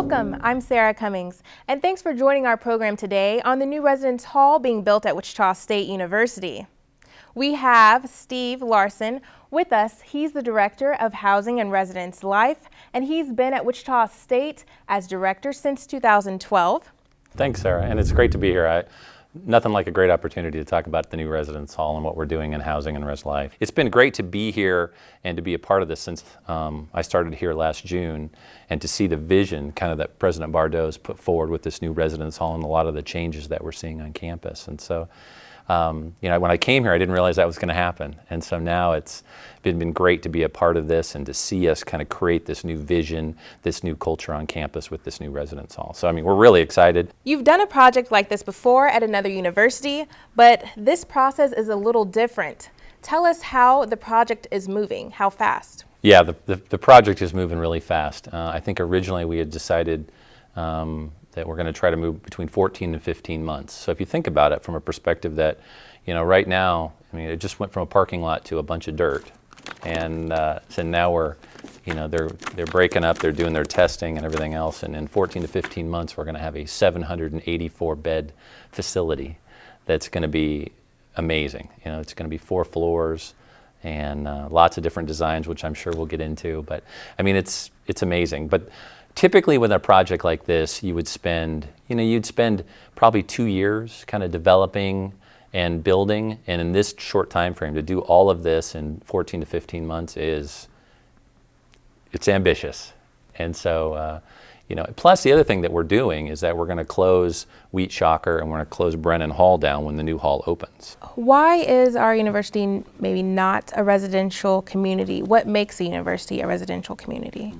Welcome, I'm Sarah Cummings, and thanks for joining our program today on the new residence hall being built at Wichita State University. We have Steve Larson with us. He's the Director of Housing and Residence Life, and he's been at Wichita State as director since 2012. Thanks, Sarah, and it's great to be here. Nothing like a great opportunity to talk about the new residence hall and what we're doing in housing and res life. It's been great to be here and to be a part of this since I started here last June, and to see the vision kind of that President Bardot's put forward with this new residence hall and a lot of the changes that we're seeing on campus. And so, when I came here, I didn't realize that was going to happen. And so now it's been great to be a part of this and to see us kind of create this new vision, this new culture on campus with this new residence hall. So, we're really excited. You've done a project like this before at another university, but this process is a little different. Tell us how the project is moving, how fast. Yeah, the project is moving really fast. I think originally we had decided that we're going to try to move between 14 and 15 months. So if you think about it from a perspective that, right now, it just went from a parking lot to a bunch of dirt. And so now we're, they're breaking up, they're doing their testing and everything else. And in 14 to 15 months, we're going to have a 784 bed facility that's going to be amazing. It's going to be 4 floors and lots of different designs, which I'm sure we'll get into. But it's amazing. But typically with a project like this, you would spend, you'd spend probably 2 years kind of developing and building. And in this short time frame, to do all of this in 14 to 15 months it's ambitious. And so, plus the other thing that we're doing is that we're going to close Wheat Shocker and we're going to close Brennan Hall down when the new hall opens. Why is our university maybe not a residential community? What makes a university a residential community?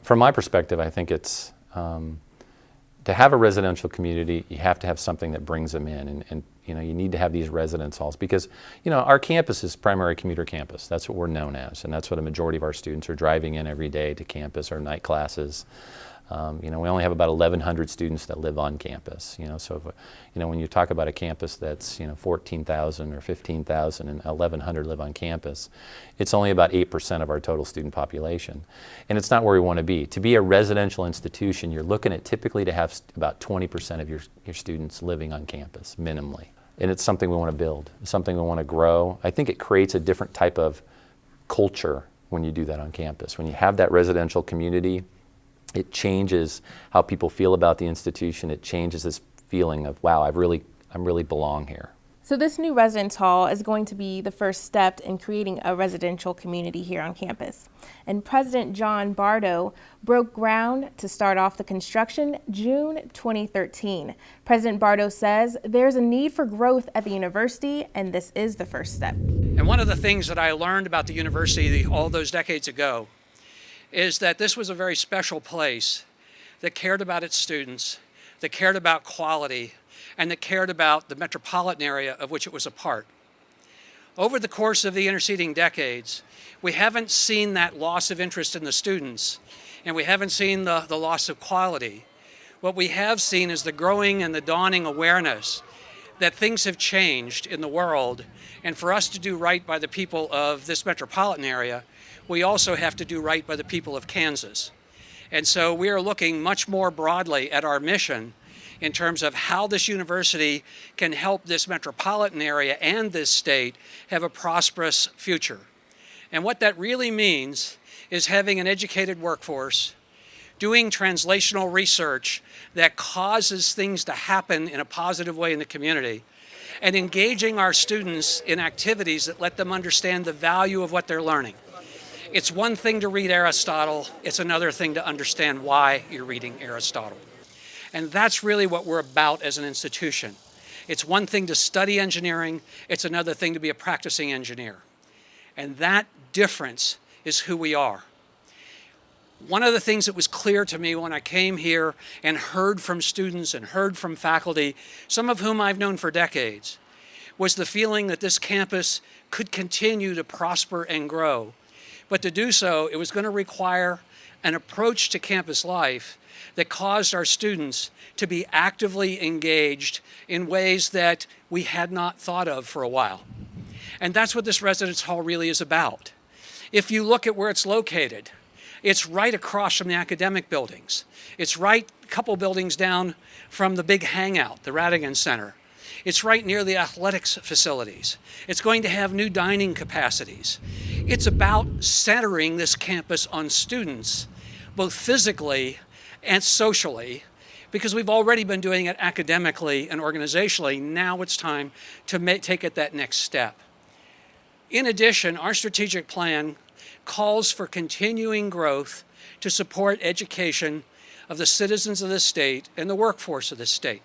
From my perspective, I think it's to have a residential community, you have to have something that brings them in. And you need to have these residence halls because, our campus is primary commuter campus. That's what we're known as. And that's what a majority of our students are driving in every day to campus or night classes. We only have about 1,100 students that live on campus. So if, when you talk about a campus that's 14,000 or 15,000 and 1,100 live on campus, it's only about 8% of our total student population, and it's not where we want to be. To be a residential institution, you're looking at typically to have about 20% of your students living on campus minimally, and it's something we want to build. It's something we want to grow. I think it creates a different type of culture when you do that on campus. When you have that residential community, it changes how people feel about the institution. It changes this feeling of, wow, I really belong here. So this new residence hall is going to be the first step in creating a residential community here on campus. And President John Bardot broke ground to start off the construction June 2013. President Bardot says there's a need for growth at the university, and this is the first step. And one of the things that I learned about the university all those decades ago is that this was a very special place that cared about its students, that cared about quality, and that cared about the metropolitan area of which it was a part. Over the course of the interceding decades, we haven't seen that loss of interest in the students, and we haven't seen the loss of quality. What we have seen is the growing and the dawning awareness that things have changed in the world, and for us to do right by the people of this metropolitan area, we also have to do right by the people of Kansas. And so we are looking much more broadly at our mission in terms of how this university can help this metropolitan area and this state have a prosperous future. And what that really means is having an educated workforce, doing translational research that causes things to happen in a positive way in the community, and engaging our students in activities that let them understand the value of what they're learning. It's one thing to read Aristotle, it's another thing to understand why you're reading Aristotle. And that's really what we're about as an institution. It's one thing to study engineering, it's another thing to be a practicing engineer. And that difference is who we are. One of the things that was clear to me when I came here and heard from students and heard from faculty, some of whom I've known for decades, was the feeling that this campus could continue to prosper and grow. But to do so, it was going to require an approach to campus life that caused our students to be actively engaged in ways that we had not thought of for a while. And that's what this residence hall really is about. If you look at where it's located, It's right across from the academic buildings. It's right a couple buildings down from the big hangout, the Radigan Center. It's right near the athletics facilities. It's going to have new dining capacities. It's about centering this campus on students, both physically and socially, because we've already been doing it academically and organizationally. Now it's time to take it that next step. In addition, our strategic plan calls for continuing growth to support education of the citizens of this state and the workforce of this state.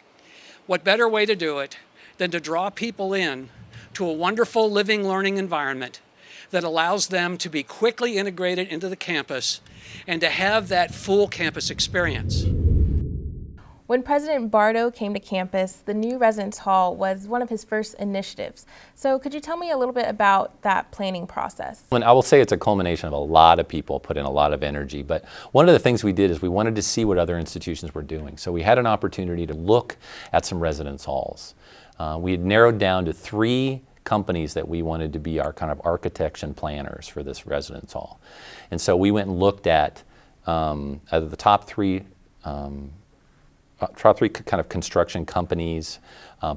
What better way to do it than to draw people in to a wonderful living, learning environment that allows them to be quickly integrated into the campus and to have that full campus experience. When President Bardo came to campus, the new residence hall was one of his first initiatives. So could you tell me a little bit about that planning process? And I will say it's a culmination of a lot of people put in a lot of energy, but one of the things we did is we wanted to see what other institutions were doing. So we had an opportunity to look at some residence halls. We had narrowed down to 3 companies that we wanted to be our kind of architects and planners for this residence hall. And so we went and looked at the top three kind of construction companies,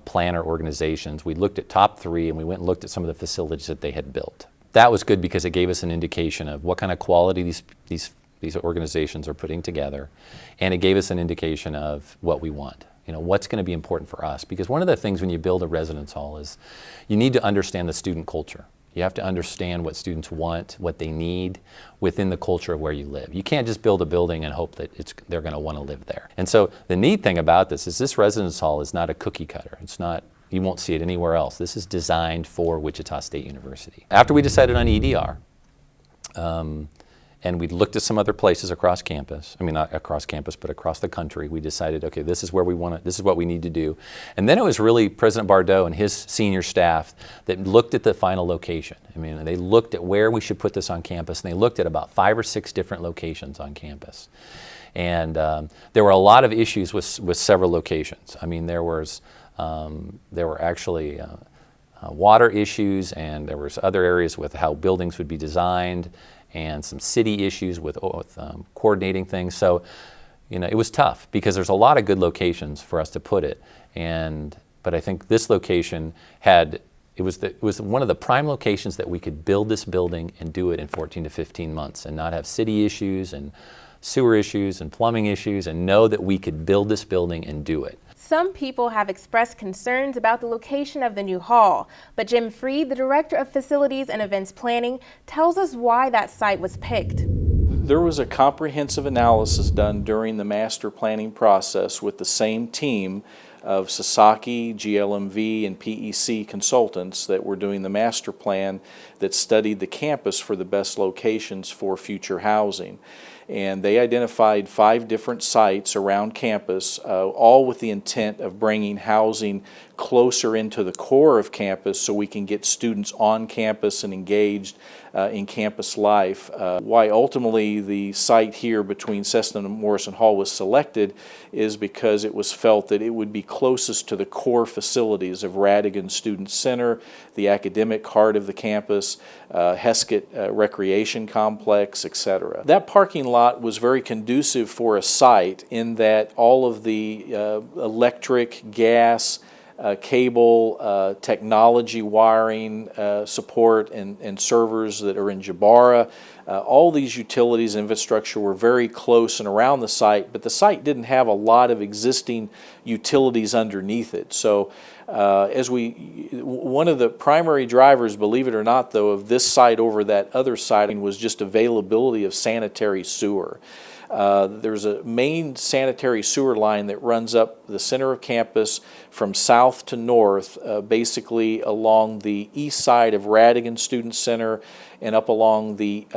planner organizations. We looked at top 3 and we went and looked at some of the facilities that they had built. That was good because it gave us an indication of what kind of quality these organizations are putting together, and it gave us an indication of what we want. You know, what's going to be important for us, because one of the things when you build a residence hall is you need to understand the student culture. You have to understand what students want, what they need within the culture of where you live. You can't just build a building and hope that they're going to want to live there. And so the neat thing about this is this residence hall is not a cookie cutter. It's not, you won't see it anywhere else. This is designed for Wichita State University. After we decided on EDR, and we looked at some other places across campus, I mean not across campus, but across the country, we decided, okay, this is where we want to, this is what we need to do. And then it was really President Bardo and his senior staff that looked at the final location. I mean, they looked at where we should put this on campus, and they looked at about 5 or 6 different locations on campus. And there were a lot of issues with several locations. I mean, there were actually water issues, and there was other areas with how buildings would be designed, and some city issues with coordinating things. So, you know, it was tough because there's a lot of good locations for us to put it. But I think this location it was one of the prime locations that we could build this building and do it in 14 to 15 months and not have city issues and sewer issues and plumbing issues, and know that we could build this building and do it. Some people have expressed concerns about the location of the new hall, but Jim Freed, the Director of Facilities and Events Planning, tells us why that site was picked. There was a comprehensive analysis done during the master planning process with the same team of Sasaki, GLMV, and PEC consultants that were doing the master plan that studied the campus for the best locations for future housing. And they identified 5 different sites around campus, all with the intent of bringing housing closer into the core of campus so we can get students on campus and engaged in campus life. Why ultimately the site here between Cessna and Morrison Hall was selected is because it was felt that it would be closest to the core facilities of Radigan Student Center, the academic heart of the campus, Heskett Recreation Complex, etc. That parking lot was very conducive for a site in that all of the electric, gas, cable, technology wiring support and servers that are in Jabara. All these utilities and infrastructure were very close and around the site, but the site didn't have a lot of existing utilities underneath it. So one of the primary drivers, believe it or not though, of this site over that other site was just availability of sanitary sewer. There's a main sanitary sewer line that runs up the center of campus from south to north, basically along the east side of Radigan Student Center and up along the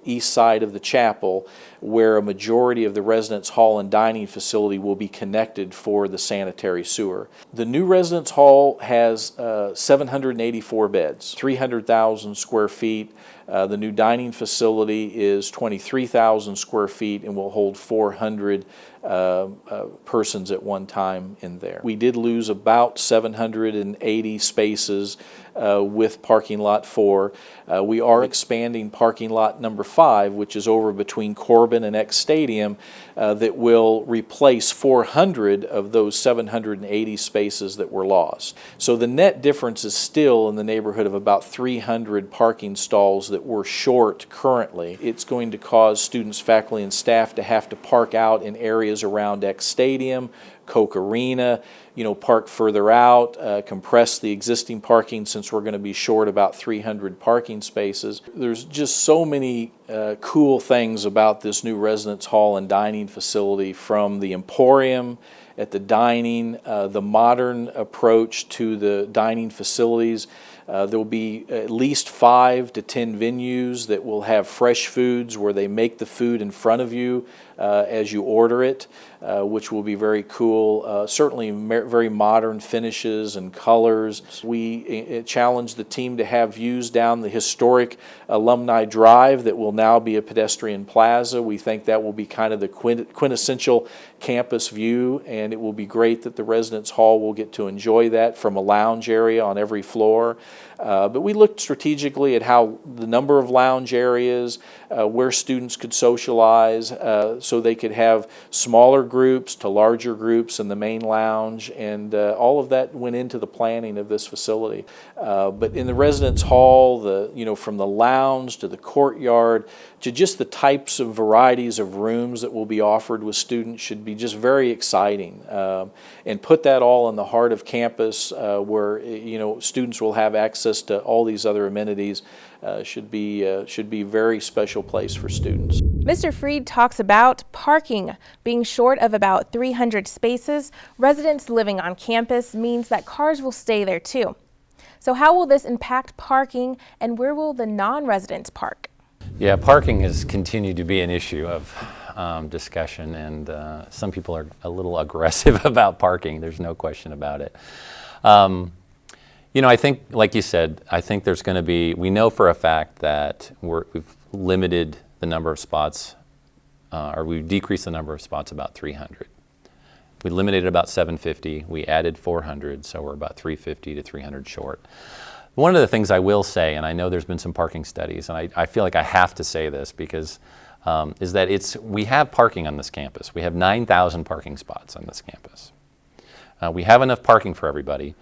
east side of the chapel, where a majority of the residence hall and dining facility will be connected for the sanitary sewer. The new residence hall has 784 beds, 300,000 square feet. The new dining facility is 23,000 square feet and will hold 400 persons at one time in there. We did lose about 780 spaces with parking lot 4. We are expanding parking lot number 5, which is over between Corbin and X Stadium, that will replace 400 of those 780 spaces that were lost. So the net difference is still in the neighborhood of about 300 parking stalls that we're short currently. It's going to cause students, faculty, and staff to have to park out in areas around X Stadium, Coke Arena, park further out, compress the existing parking since we're going to be short about 300 parking spaces. There's just so many cool things about this new residence hall and dining facility, from the emporium at the dining, the modern approach to the dining facilities. There will be at least 5 to 10 venues that will have fresh foods where they make the food in front of you as you order it, which will be very cool. Certainly very modern finishes and colors. We challenged the team to have views down the historic Alumni Drive that will now be a pedestrian plaza. We think that will be kind of the quintessential campus view, and it will be great that the residence hall will get to enjoy that from a lounge area on every floor. But we looked strategically at how the number of lounge areas, where students could socialize, so they could have smaller groups to larger groups in the main lounge, and all of that went into the planning of this facility. But in the residence hall, from the lounge to the courtyard to just the types of varieties of rooms that will be offered with students should be just very exciting, and put that all in the heart of campus, where students will have access to all these other amenities. Should be a very special place for students. Mr. Freed talks about parking. Being short of about 300 spaces, residents living on campus means that cars will stay there too. So how will this impact parking, and where will the non-residents park? Yeah, parking has continued to be an issue of discussion, and some people are a little aggressive about parking. There's no question about it. I think, like you said, I think there's going to be, we know for a fact that we've limited the number of spots, or we've decreased the number of spots about 300. We limited about 750, we added 400, so we're about 350 to 300 short. One of the things I will say, and I know there's been some parking studies, and I feel like I have to say this because, is that we have parking on this campus. We have 9,000 parking spots on this campus. We have enough parking for everybody.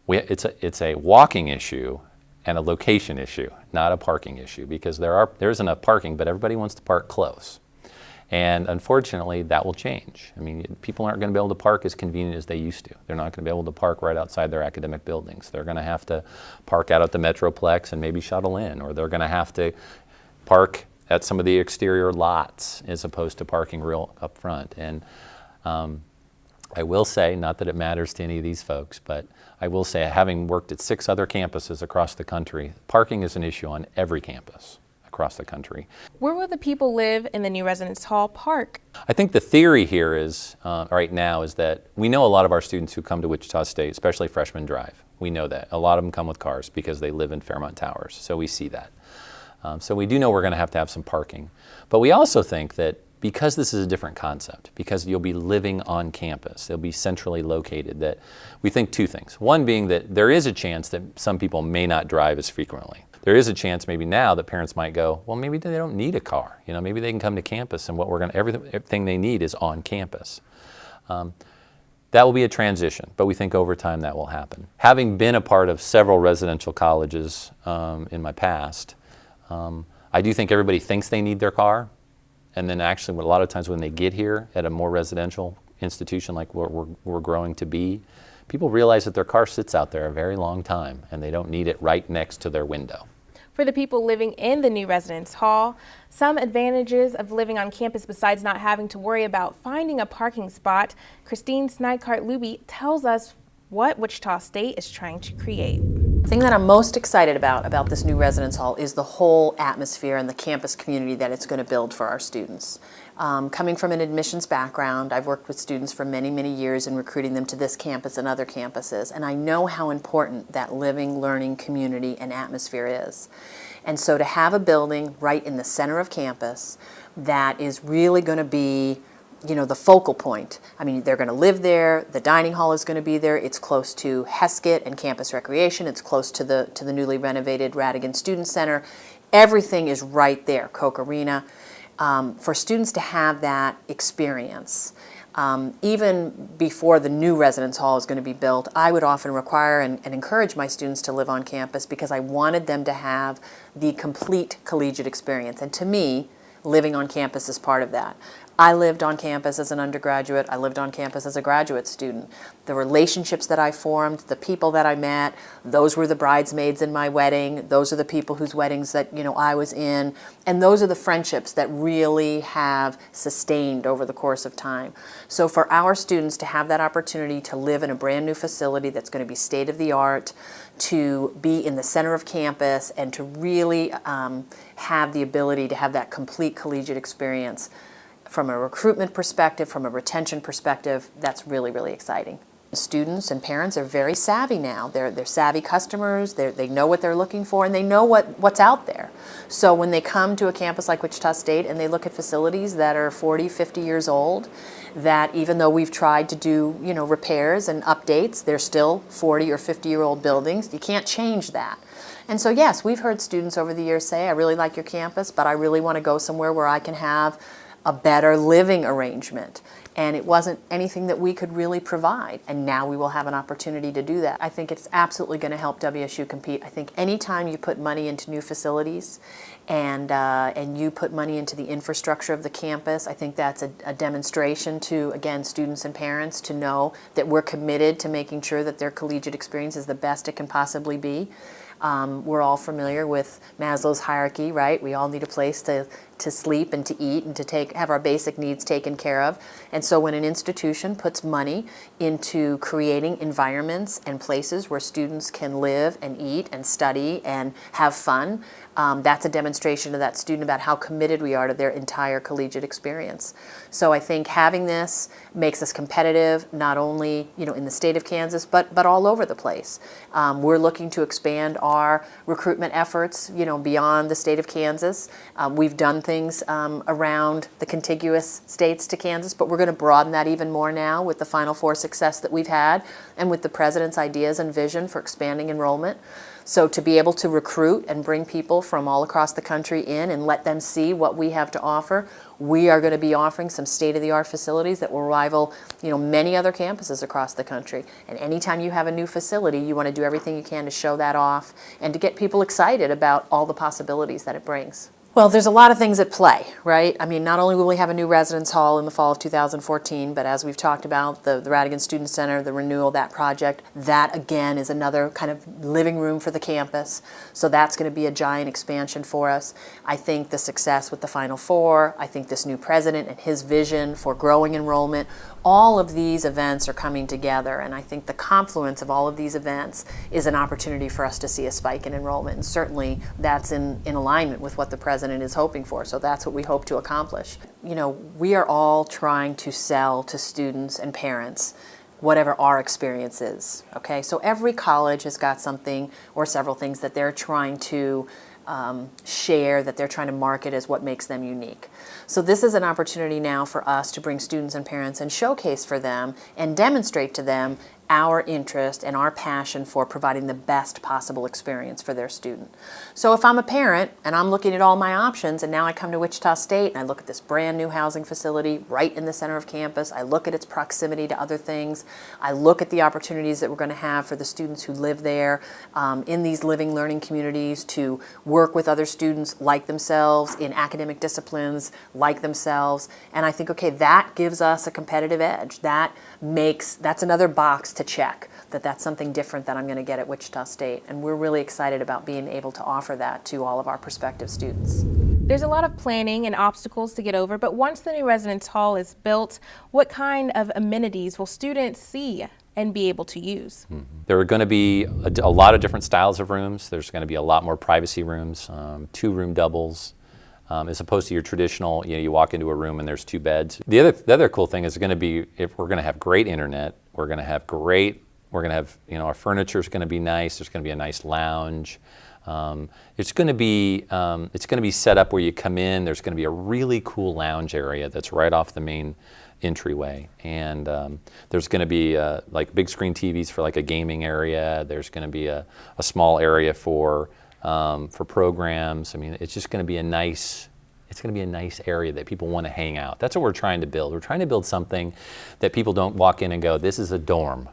It's a walking issue and a location issue, not a parking issue, because there's enough parking, but everybody wants to park close. And unfortunately, that will change. I mean, people aren't going to be able to park as convenient as they used to. They're not going to be able to park right outside their academic buildings. They're going to have to park out at the Metroplex and maybe shuttle in, or they're going to have to park at some of the exterior lots as opposed to parking real up front. And I will say, not that it matters to any of these folks, but I will say, having worked at 6 other campuses across the country, parking is an issue on every campus across the country. Where will the people live in the new residence hall park? I think the theory here is, right now, is that we know a lot of our students who come to Wichita State, especially freshman drive. We know that. A lot of them come with cars because they live in Fairmont Towers, so we see that. So we do know we're going to have some parking. But we also think that because this is a different concept, because you'll be living on campus, they'll be centrally located, that we think 2 things. One being that there is a chance that some people may not drive as frequently. There is a chance maybe now that parents might go, well, maybe they don't need a car. Maybe they can come to campus and everything they need is on campus. That will be a transition, but we think over time that will happen. Having been a part of several residential colleges in my past, I do think everybody thinks they need their car. And then actually, a lot of times when they get here at a more residential institution like we're growing to be, people realize that their car sits out there a very long time and they don't need it right next to their window. For the people living in the new residence hall, some advantages of living on campus besides not having to worry about finding a parking spot, Christine Snydkart-Luby tells us what Wichita State is trying to create. The thing that I'm most excited about this new residence hall is the whole atmosphere and the campus community that it's going to build for our students. Coming from an admissions background, I've worked with students for many, many years in recruiting them to this campus and other campuses, and I know how important that living, learning community and atmosphere is. And so to have a building right in the center of campus that is really going to be the focal point. I mean, they're going to live there. The dining hall is going to be there. It's close to Heskett and campus recreation. It's close to the newly renovated Radigan Student Center. Everything is right there, Coke Arena. For students to have that experience, even before the new residence hall is going to be built, I would often require and encourage my students to live on campus because I wanted them to have the complete collegiate experience. And to me, living on campus is part of that. I lived on campus as an undergraduate. I lived on campus as a graduate student. The relationships that I formed, the people that I met, those were the bridesmaids in my wedding. Those are the people whose weddings that I was in. And those are the friendships that really have sustained over the course of time. So for our students to have that opportunity to live in a brand new facility that's going to be state of the art, to be in the center of campus, and to really have the ability to have that complete collegiate experience, from a recruitment perspective, from a retention perspective, that's really, really exciting. Students and parents are very savvy now. They're savvy customers. They know what they're looking for, and they know what's out there. So when they come to a campus like Wichita State and they look at facilities that are 40, 50 years old, that even though we've tried to do repairs and updates, they're still 40 or 50-year-old buildings. You can't change that. And so yes, we've heard students over the years say, I really like your campus, but I really want to go somewhere where I can have a better living arrangement. And it wasn't anything that we could really provide. And now we will have an opportunity to do that. I think it's absolutely going to help WSU compete. I think anytime you put money into new facilities and you put money into the infrastructure of the campus, I think that's a demonstration to, again, students and parents to know that we're committed to making sure that their collegiate experience is the best it can possibly be. We're all familiar with Maslow's hierarchy, right? We all need a place to sleep and to eat and to have our basic needs taken care of. And so when an institution puts money into creating environments and places where students can live and eat and study and have fun, that's a demonstration to that student about how committed we are to their entire collegiate experience. So I think having this makes us competitive, not only in the state of Kansas, but all over the place. We're looking to expand our recruitment efforts, beyond the state of Kansas. We've done things around the contiguous states to Kansas, but we're going to broaden that even more now with the Final Four success that we've had and with the President's ideas and vision for expanding enrollment. So to be able to recruit and bring people from all across the country in and let them see what we have to offer, we are going to be offering some state-of-the-art facilities that will rival, many other campuses across the country. And anytime you have a new facility, you want to do everything you can to show that off and to get people excited about all the possibilities that it brings. Well, there's a lot of things at play, right? I mean, not only will we have a new residence hall in the fall of 2014, but as we've talked about, the Radigan Student Center, the renewal, that project, that again is another kind of living room for the campus. So that's going to be a giant expansion for us. I think the success with the Final Four, I think this new president and his vision for growing enrollment, all of these events are coming together, and I think the confluence of all of these events is an opportunity for us to see a spike in enrollment, and certainly that's in alignment with what the president is hoping for, so that's what we hope to accomplish. We are all trying to sell to students and parents whatever our experience is, okay? So every college has got something or several things that they're trying to share, that they're trying to market as what makes them unique. So this is an opportunity now for us to bring students and parents and showcase for them and demonstrate to them our interest and our passion for providing the best possible experience for their student. So if I'm a parent and I'm looking at all my options and now I come to Wichita State and I look at this brand new housing facility right in the center of campus, I look at its proximity to other things, I look at the opportunities that we're going to have for the students who live there in these living learning communities to work with other students like themselves in academic disciplines like themselves, and I think, okay, that gives us a competitive edge. That's another box to check, that's something different that I'm going to get at Wichita State, and we're really excited about being able to offer that to all of our prospective students. There's a lot of planning and obstacles to get over, but once the new residence hall is built, what kind of amenities will students see and be able to use? There are going to be a lot of different styles of rooms. There's going to be a lot more privacy rooms, 2-room doubles, as opposed to your traditional, you walk into a room and there's 2 beds. The other cool thing is going to be, if we're going to have great internet, we're going to have our furniture's going to be nice. There's going to be a nice lounge. It's going to be set up where you come in. There's going to be a really cool lounge area that's right off the main entryway, and there's going to be like big screen TVs for like a gaming area. There's going to be a small area for programs. I mean, it's just going to be a nice. It's going to be a nice area that people want to hang out. That's what we're trying to build. We're trying to build something that people don't walk in and go, "This is a dorm."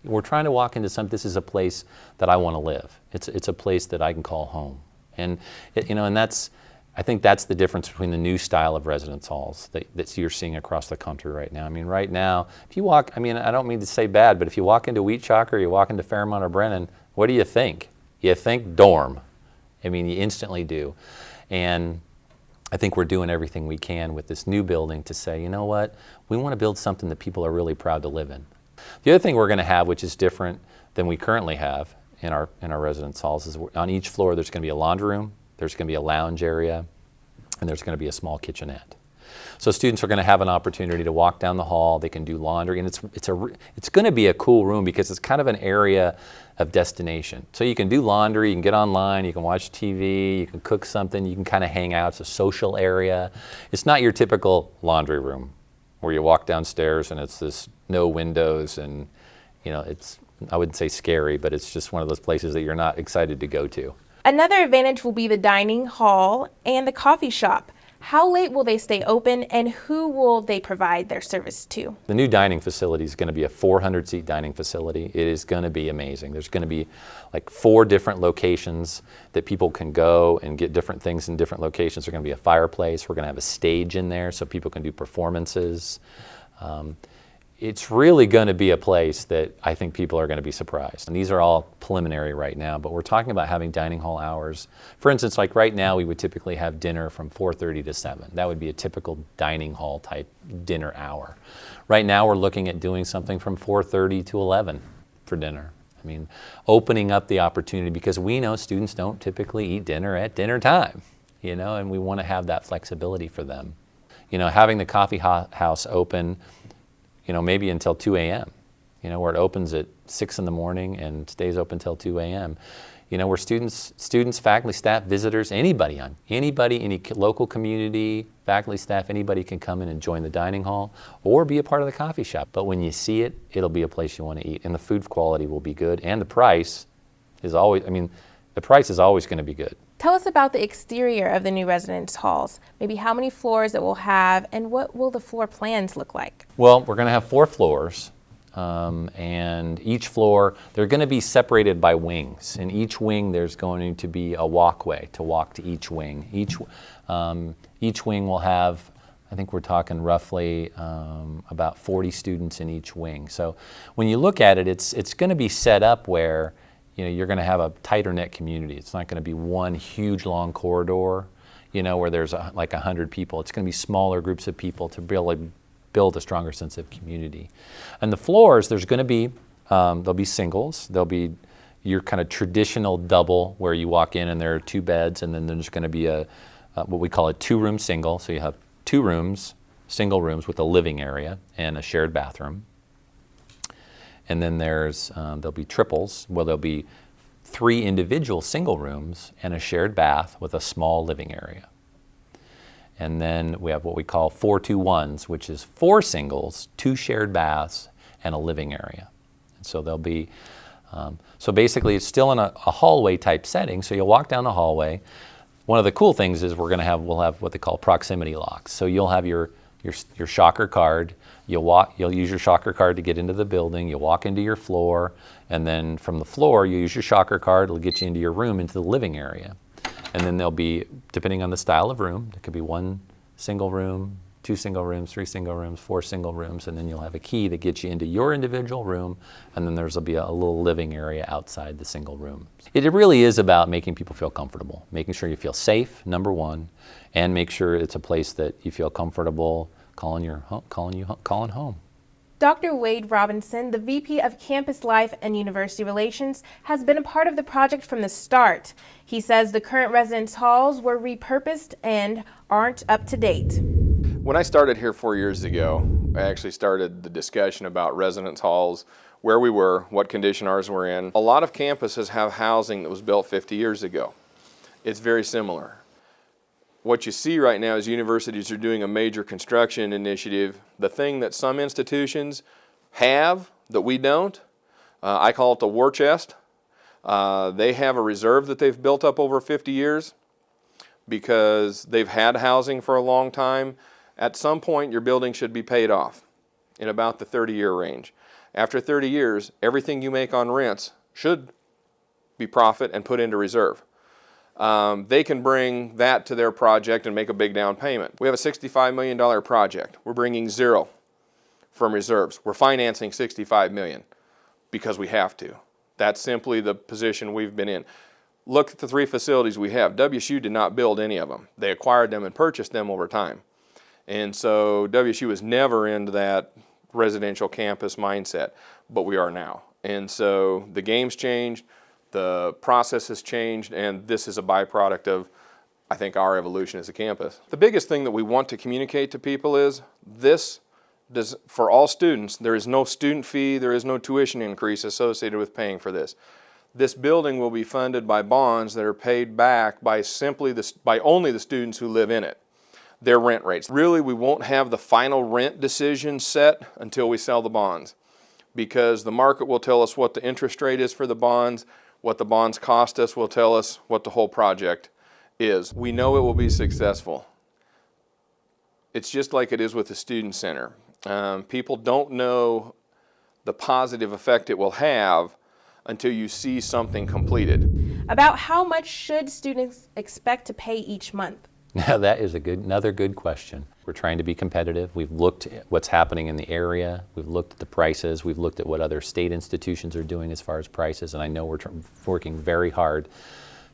We're trying to walk into this is a place that I want to live. It's a place that I can call home. And I think that's the difference between the new style of residence halls that you're seeing across the country right now. I mean, right now, if you walk, I mean, I don't mean to say bad, but if you walk into Wichita or you walk into Fairmont or Brennan, what do you think? You think dorm. I mean, you instantly do. And I think we're doing everything we can with this new building to say, you know what, we want to build something that people are really proud to live in. The other thing we're going to have, which is different than we currently have in our residence halls, is on each floor there's going to be a laundry room, there's going to be a lounge area, and there's going to be a small kitchenette. So students are going to have an opportunity to walk down the hall. They can do laundry, and it's going to be a cool room because it's kind of an area of destination. So you can do laundry, you can get online, you can watch TV, you can cook something, you can kind of hang out. It's a social area. It's not your typical laundry room where you walk downstairs and it's this no windows, and I wouldn't say scary, but it's just one of those places that you're not excited to go to. Another advantage will be the dining hall and the coffee shop. How late will they stay open, and who will they provide their service to? The new dining facility is going to be a 400-seat dining facility. It is going to be amazing. There's going to be like 4 different locations that people can go and get different things in different locations. There's going to be a fireplace. We're going to have a stage in there so people can do performances. It's really going to be a place that I think people are going to be surprised. And these are all preliminary right now, but we're talking about having dining hall hours. For instance, like right now, we would typically have dinner from 4:30 to 7. That would be a typical dining hall type dinner hour. Right now, we're looking at doing something from 4:30 to 11 for dinner. I mean, opening up the opportunity, because we know students don't typically eat dinner at dinner time, and we want to have that flexibility for them. Having the coffee house open, maybe until 2 a.m., where it opens at 6 in the morning and stays open until 2 a.m., where students, faculty, staff, visitors, anybody, any local community, faculty, staff, anybody can come in and join the dining hall or be a part of the coffee shop. But when you see it, it'll be a place you want to eat, and the food quality will be good, and the price is always, going to be good. Tell us about the exterior of the new residence halls, maybe how many floors it will have, and what will the floor plans look like? Well, we're going to have 4 floors, and each floor, they're going to be separated by wings. In each wing, there's going to be a walkway to walk to each wing. Each wing will have, I think we're talking roughly about 40 students in each wing. So when you look at it, it's going to be set up where you're going to have a tighter knit community. It's not going to be one huge long corridor, where there's like 100 people. It's going to be smaller groups of people to really build a stronger sense of community. And the floors, there's going to be, there'll be singles. There'll be your kind of traditional double where you walk in and there are 2 beds, and then there's going to be what we call a 2-room single. So you have 2 rooms, single rooms with a living area and a shared bathroom. And then there'll be triples, where there'll be 3 individual single rooms and a shared bath with a small living area. And then we have what we call 4-2-1s, which is 4 singles, 2 shared baths, and a living area. And so there'll be, so basically it's still in a hallway type setting. So you'll walk down the hallway. One of the cool things is we'll have what they call proximity locks. So you'll have your shocker card. You'll use your shocker card to get into the building. You'll walk into your floor, and then from the floor, you use your shocker card. It'll get you into your room, into the living area. And then there'll be, depending on the style of room, there could be 1 single room, 2 single rooms, 3 single rooms, 4 single rooms, and then you'll have a key that gets you into your individual room, and then there'll be a little living area outside the single room. It really is about making people feel comfortable, making sure you feel safe, number 1, and make sure it's a place that you feel comfortable calling home. Dr. Wade Robinson, the VP of Campus Life and University Relations, has been a part of the project from the start. He says the current residence halls were repurposed and aren't up to date. When I started here 4 years ago, I actually started the discussion about residence halls, where we were, what condition ours were in. A lot of campuses have housing that was built 50 years ago. It's very similar. What you see right now is universities are doing a major construction initiative. The thing that some institutions have that we don't, I call it the war chest. They have a reserve that they've built up over 50 years because they've had housing for a long time. At some point, your building should be paid off in about the 30-year range. After 30 years, everything you make on rents should be profit and put into reserve. They can bring that to their project and make a big down payment. We have a $65 million project. We're bringing zero from reserves. We're financing $65 million because we have to. That's simply the position we've been in. Look at the 3 facilities we have. WSU did not build any of them. They acquired them and purchased them over time. And so WSU was never into that residential campus mindset, but we are now. And so the game's changed, the process has changed, and this is a byproduct of, I think, our evolution as a campus. The biggest thing that we want to communicate to people is for all students, there is no student fee, there is no tuition increase associated with paying for this. This building will be funded by bonds that are paid back by only the students who live in it. Their rent rates. Really, we won't have the final rent decision set until we sell the bonds, because the market will tell us what the interest rate is for the bonds, what the bonds cost us will tell us what the whole project is. We know it will be successful. It's just like it is with the student center. People don't know the positive effect it will have until you see something completed. About how much should students expect to pay each month? Now that is another good question. We're trying to be competitive. We've looked at what's happening in the area. We've looked at the prices. We've looked at what other state institutions are doing as far as prices. And I know we're working very hard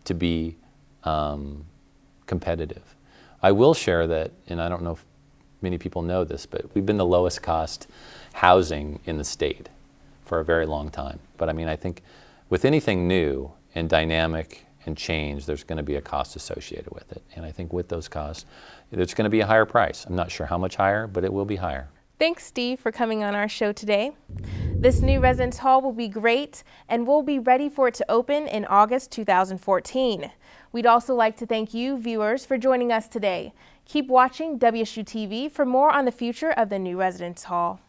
to be competitive. I will share that, and I don't know if many people know this, but we've been the lowest cost housing in the state for a very long time. But I mean, I think with anything new and dynamic and change, there's going to be a cost associated with it. And I think with those costs, there's going to be a higher price. I'm not sure how much higher, but it will be higher. Thanks, Steve, for coming on our show today. This new residence hall will be great, and we'll be ready for it to open in August 2014. We'd also like to thank you, viewers, for joining us today. Keep watching WSU TV for more on the future of the new residence hall.